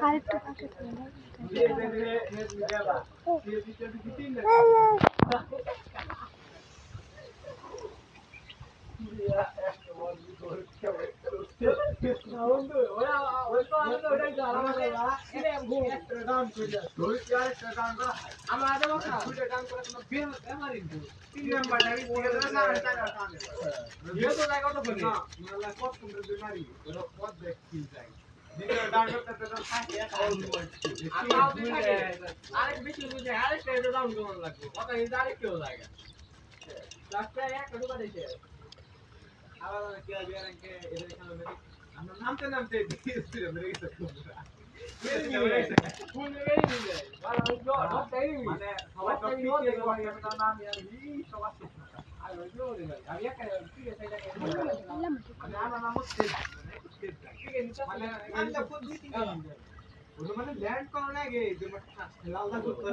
আরেকটু পাশে আরেক বেশি বুঝে আরেকটা এটা ডাউন কেমন লাগবে কথা কিন্তু আরেকটাও জায়গা লাস্টে একটা ঢোকা দিছে আবার কি আর কে এদের এখানে আমরা নামতে নামতে দিয়ে মেরে গেছে ফুল মেরে দিছে ভালো ডটটাই মানে সবাই তো পিছে করতে নাম আর ই সবাই আর ওইগুলো রে ভাই আমি একা ঠিক আছে এটা আমি আমার নাম হচ্ছে মানে আমরা ফুল দিতে মানে ল্যান্ড করার আগে যে লাল দাগ করতে